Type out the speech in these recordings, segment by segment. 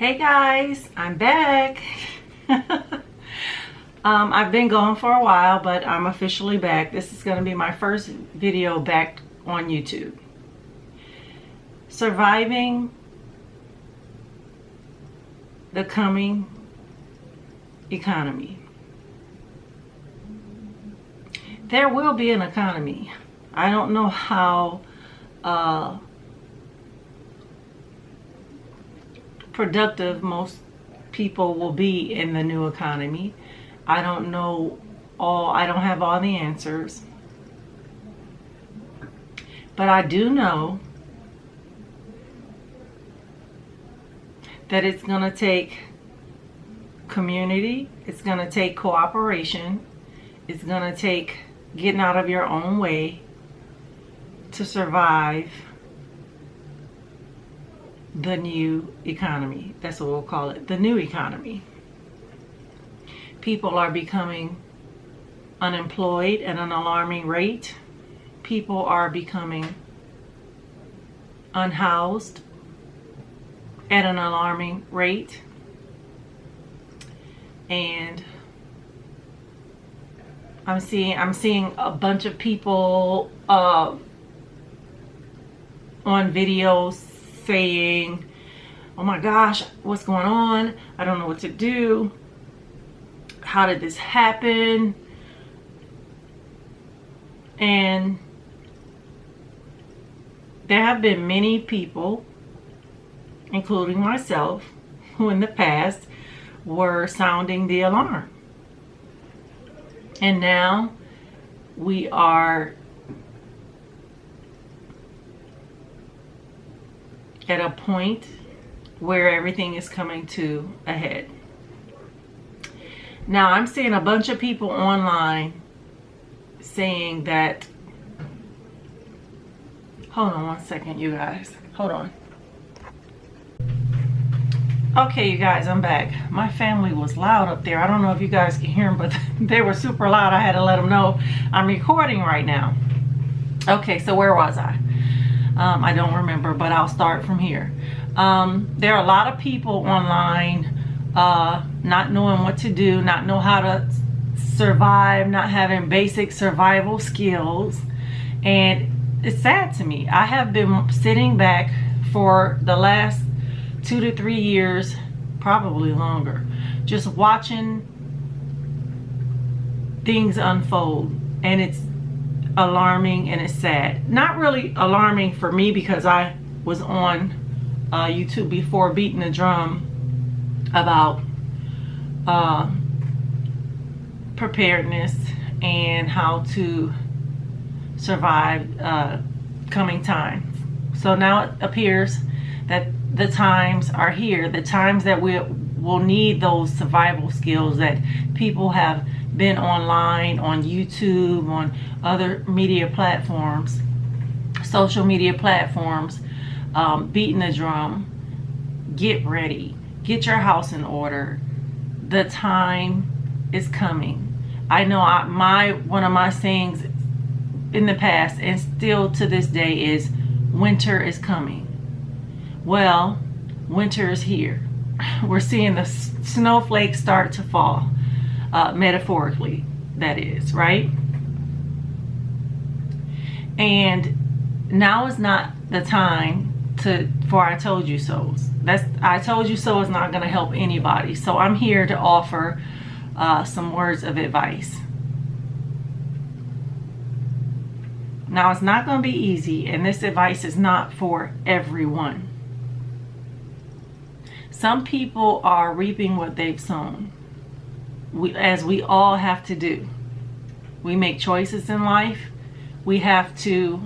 Hey guys, I'm back. I've been gone for a while, but I'm officially back. This is going to be my first video back on YouTube. Surviving the coming economy. There will be an economy. I don't know how productive most people will be in the new economy. I don't know I don't have all the answers. But I do know that it's going to take community, it's going to take cooperation, it's going to take getting out of your own way to survive the new economy. That's what we'll call it, the new economy. People are becoming unemployed at an alarming rate. People are becoming unhoused at an alarming rate. And I'm seeing a bunch of people on videos saying, oh my gosh, what's going on? I don't know what to do. How did this happen? And there have been many people, including myself, who in the past were sounding the alarm. And now we are at a point where everything is coming to a head. Now I'm seeing a bunch of people online saying that, hold on one second you guys, hold on. Okay you guys, I'm back. My family was loud up there. I don't know if you guys can hear them, but they were super loud. I had to let them know I'm recording right now. Okay, so where was I? I don't remember, but I'll start from here. There are a lot of people online not knowing what to do, not know how to survive, not having basic survival skills. And it's sad to me. I have been sitting back for the last 2 to 3 years, probably longer, just watching things unfold, and it's alarming and it's sad. Not really alarming for me because I was on YouTube before beating the drum about preparedness and how to survive coming times. So now it appears that the times are here, the times that we will need those survival skills that people have been online, on YouTube, on other media platforms, social media platforms, beating the drum. Get ready, get your house in order. The time is coming. I know one of my sayings in the past and still to this day is winter is coming. Well, winter is here. We're seeing the snowflakes start to fall. Metaphorically, that is, right? And now is not the time for I told you so's. I told you so is not going to help anybody. So I'm here to offer some words of advice. Now it's not going to be easy, and this advice is not for everyone. Some people are reaping what they've sown. As we all have to do. We make choices in life. We have to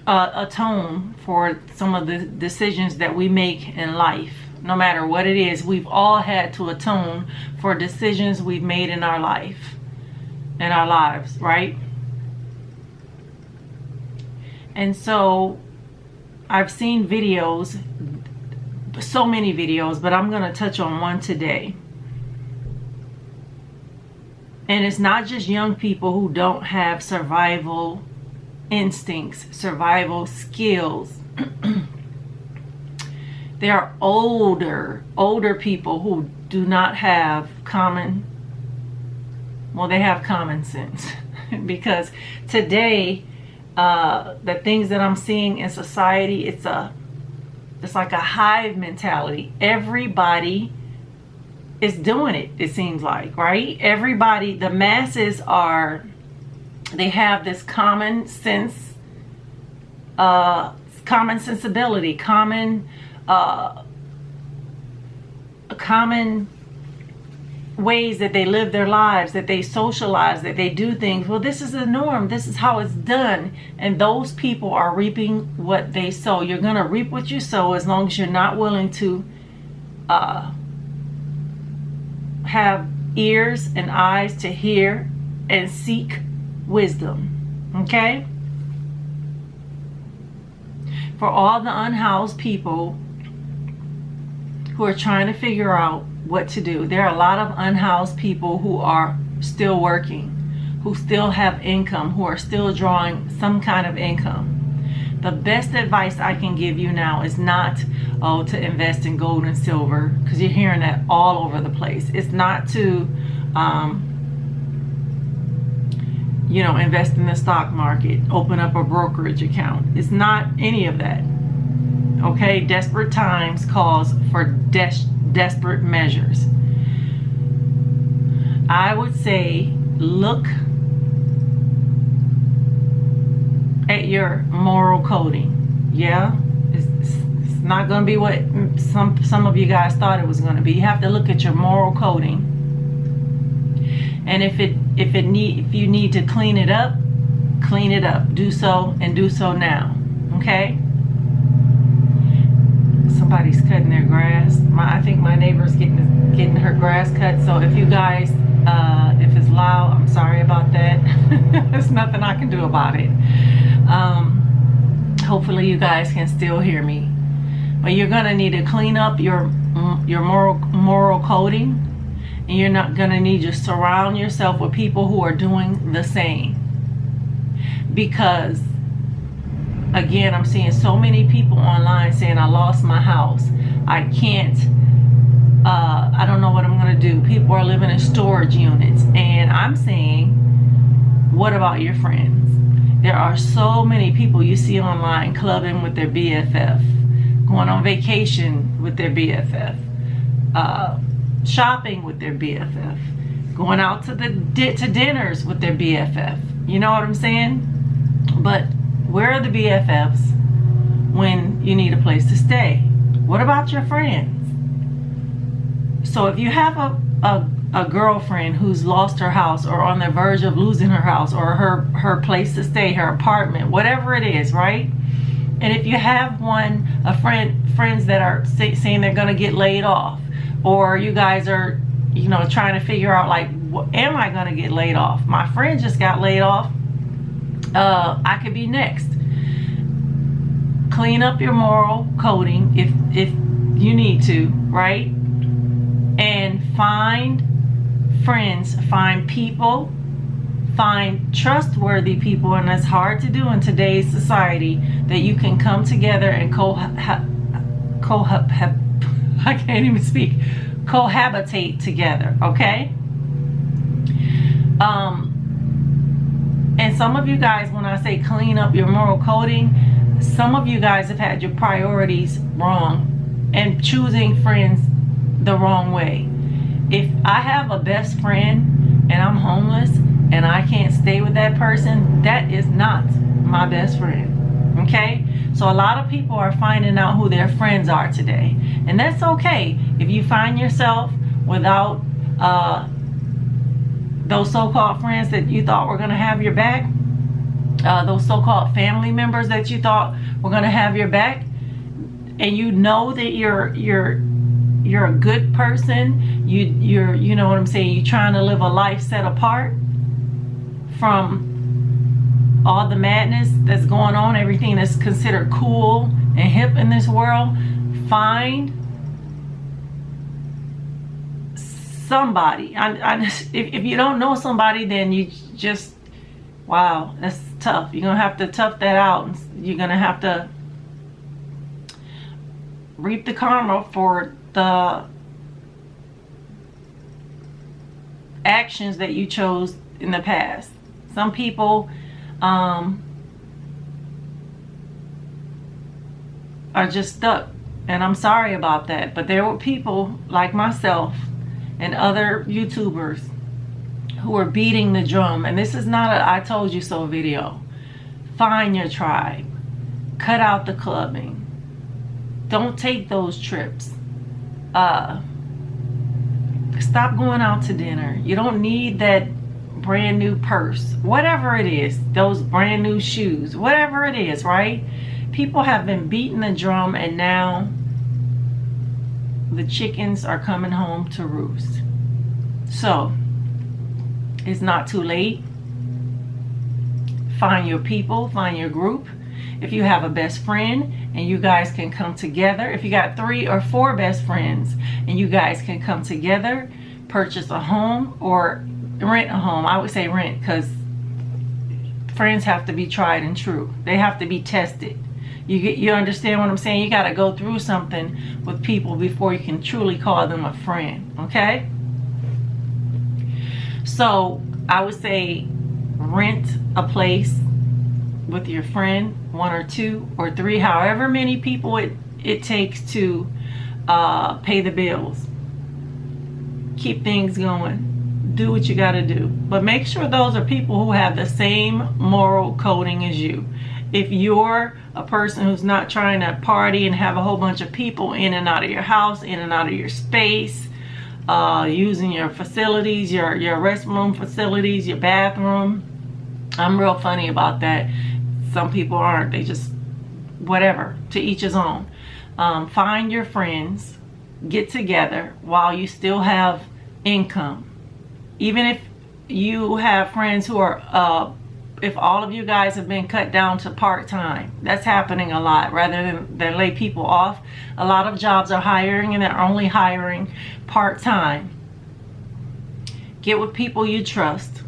atone for some of the decisions that we make in life. No matter what it is, we've all had to atone for decisions we've made in our life, in our lives, right? And so I've seen videos, so many videos, but I'm going to touch on one today. And it's not just young people who don't have survival instincts, survival skills. There are older people who do not have they have common sense. Because today, the things that I'm seeing in society, it's like a hive mentality. Everybody is doing it, it seems like, right? Everybody, the masses they have this common sense, common sensibility, common ways that they live their lives, that they socialize, that they do things. Well, this is the norm. This is how it's done. And those people are reaping what they sow. You're going to reap what you sow as long as you're not willing to have ears and eyes to hear and seek wisdom. Okay? For all the unhoused people who are trying to figure out what to do, there are a lot of unhoused people who are still working, who still have income, who are still drawing some kind of income. The best advice I can give you now is not, to invest in gold and silver, because you're hearing that all over the place. It's not to, invest in the stock market, open up a brokerage account. It's not any of that. Okay, desperate times calls for desperate measures. I would say look at your moral coding. Yeah, it's not going to be what some of you guys thought it was going to be. You have to look at your moral coding, and if you need to clean it up, do so, and do so now. Okay. Somebody's cutting their grass. I think my neighbor's getting her grass cut. So if you guys, if it's loud, I'm sorry about that. There's nothing I can do about it. Hopefully you guys can still hear me. But you're gonna need to clean up your moral coding, and you're not gonna need to surround yourself with people who are doing the same. Because again, I'm seeing so many people online saying, I lost my house. I can't, I don't know what I'm going to do. People are living in storage units. And I'm saying, what about your friends? There are so many people you see online clubbing with their BFF, going on vacation with their BFF, shopping with their BFF, going out to dinners with their BFF. You know what I'm saying? But where are the BFFs when you need a place to stay? What about your friends? So if you have a girlfriend who's lost her house, or on the verge of losing her house, or her place to stay, her apartment, whatever it is, right? And if you have friends that are saying they're going to get laid off, or you guys are, trying to figure out, like, am I going to get laid off? My friend just got laid off. I could be next. Clean up your moral coding if you need to, right? And find friends, find people, find trustworthy people, and that's hard to do in today's society, that you can come together and I can't even speak, cohabitate together, okay? And some of you guys, when I say clean up your moral coding, some of you guys have had your priorities wrong and choosing friends the wrong way. If I have a best friend and I'm homeless and I can't stay with that person, that is not my best friend. Okay? So a lot of people are finding out who their friends are today. And that's okay. If you find yourself without those so-called friends that you thought were going to have your back, those so-called family members that you thought were going to have your back, and you know that you're a good person, you know what I'm saying, you're trying to live a life set apart from all the madness that's going on, everything that's considered cool and hip in this world. Find somebody. If you don't know somebody, then you just, wow, that's tough. You're gonna have to tough that out. You're gonna have to reap the karma for the actions that you chose in the past. Some people are just stuck, and I'm sorry about that, but there were people like myself and other YouTubers who are beating the drum. And this is not a I told you so video. Find your tribe. Cut out the clubbing. Don't take those trips. Stop going out to dinner. You don't need that brand new purse, whatever it is, those brand new shoes, whatever it is, right? People have been beating the drum, and now the chickens are coming home to roost. So it's not too late. Find your people, find your group. If you have a best friend and you guys can come together, if you got 3 or 4 best friends and you guys can come together, purchase a home or rent a home. I would say rent, because friends have to be tried and true. They have to be tested. You understand what I'm saying? You got to go through something with people before you can truly call them a friend, okay? So I would say rent a place with your friend, 1 or 2 or 3, however many people it takes to pay the bills. Keep things going. Do what you got to do. But make sure those are people who have the same moral coding as you. If you're a person who's not trying to party and have a whole bunch of people in and out of your house, in and out of your space, using your facilities, your restroom facilities, your bathroom. I'm real funny about that. Some people aren't. They just, whatever, to each his own. Find your friends, get together while you still have income. Even if you have friends who are, if all of you guys have been cut down to part-time, that's happening a lot. Rather than lay people off, a lot of jobs are hiring and they're only hiring part-time. Get with people you trust.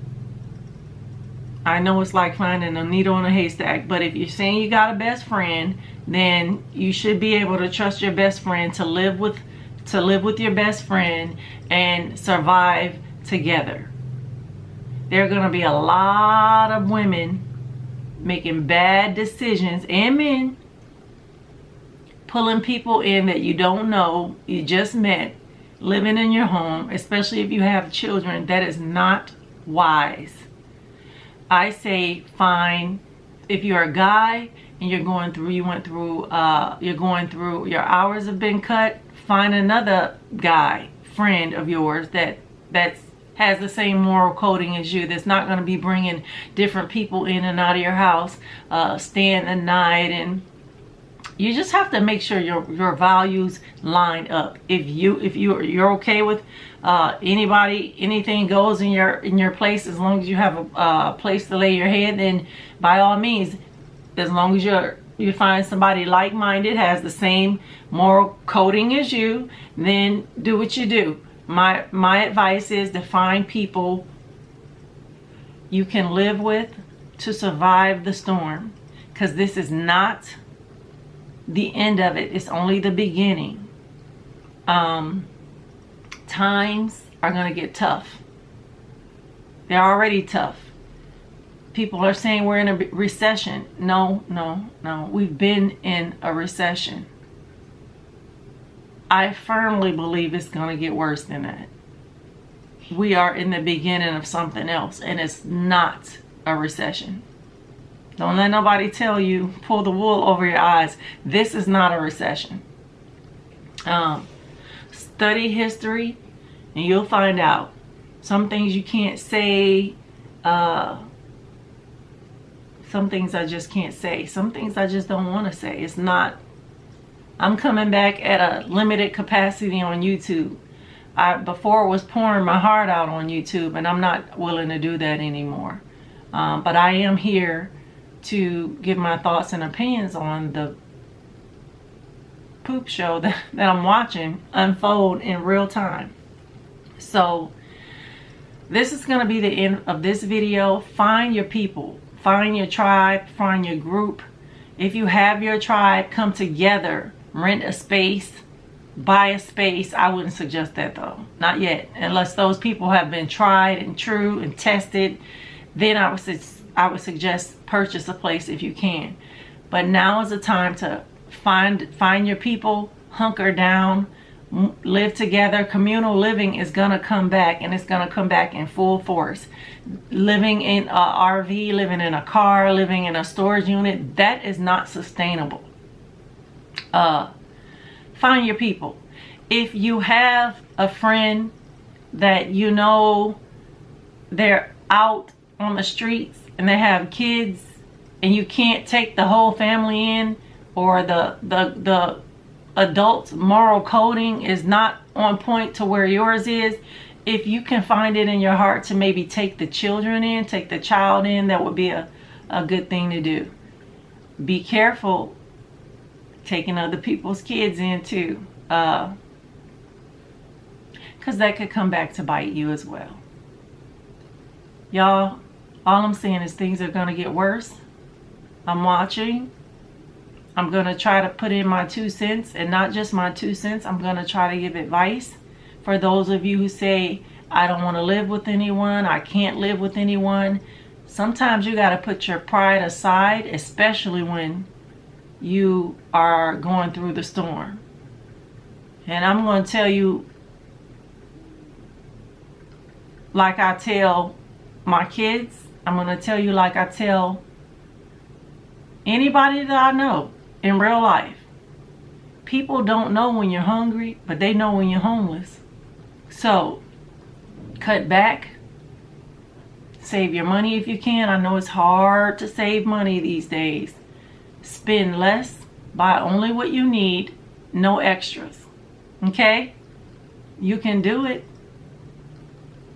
I know it's like finding a needle in a haystack, but if you're saying you got a best friend, then you should be able to trust your best friend to live with your best friend and survive together. There are going to be a lot of women making bad decisions, and men pulling people in that you don't know, you just met, living in your home, especially if you have children. That is not wise. I say find, if you're a guy and your hours have been cut, find another guy, friend of yours that has the same moral coding as you, that's not going to be bringing different people in and out of your house, staying the night. And you just have to make sure your values line up. If you're okay with anything goes in your place, as long as you have a place to lay your head, then by all means, as long as you find somebody like-minded, has the same moral coding as you, then do what you do. My advice is to find people you can live with to survive the storm, because this is not the end of it. It's only the beginning. Times are going to get tough. They're already tough. People are saying we're in a recession. No. We've been in a recession. I firmly believe it's going to get worse than that. We are in the beginning of something else, and it's not a recession. Don't let nobody tell you, pull the wool over your eyes. This is not a recession. Study history and you'll find out. Some things you can't say. Some things I just can't say. Some things I just don't want to say. It's not. I'm coming back at a limited capacity on YouTube. I before was pouring my heart out on YouTube, and I'm not willing to do that anymore. But I am here to give my thoughts and opinions on the poop show that I'm watching unfold in real time. So this is going to be the end of this video. Find your people. Find your tribe, find your group. If you have your tribe, come together, rent a space, buy a space. I wouldn't suggest that though, not yet, unless those people have been tried and true and tested. Then I would suggest purchase a place if you can. But now is the time to find your people, hunker down, live together. Communal living is gonna come back, and it's gonna come back in full force. Living in a RV, living in a car, living in a storage unit, that is not sustainable. Find your people. If you have a friend that you know they're out on the streets and they have kids and you can't take the whole family in, or the adults' moral coding is not on point to where yours is, if you can find it in your heart to maybe take the children in, take the child in, that would be a good thing to do. Be careful taking other people's kids in too, because that could come back to bite you as well. Y'all, all I'm saying is things are going to get worse. I'm watching. I'm going to try to put in my 2 cents, and not just my 2 cents. I'm going to try to give advice for those of you who say, I don't want to live with anyone, I can't live with anyone. Sometimes you got to put your pride aside, especially when you are going through the storm. And I'm going to tell you, like I tell my kids, I'm going to tell you like I tell anybody that I know in real life. People don't know when you're hungry, but they know when you're homeless. So cut back, save your money if you can. I know it's hard to save money these days. Spend less, buy only what you need, no extras. Okay? You can do it.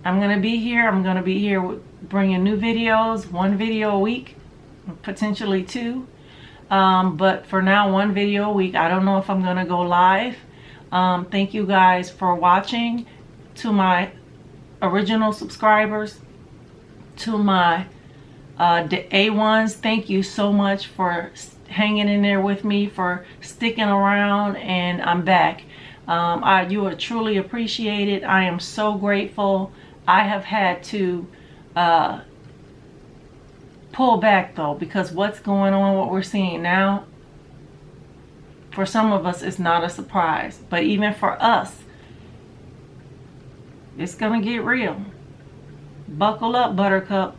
I'm going to be here. I'm going to be here bringing new videos, 1 video a week, potentially 2. But for now, 1 video a week. I don't know if I'm going to go live. Thank you guys for watching. To my original subscribers, to my A1s, thank you so much for hanging in there with me, for sticking around, and I'm back. You are truly appreciated. I am so grateful. I have had to pull back though, because what's going on, what we're seeing now, for some of us is not a surprise, but even for us, it's gonna get real. Buckle up, buttercup.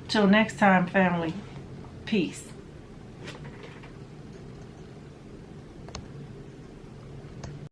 Till next time, family. Peace.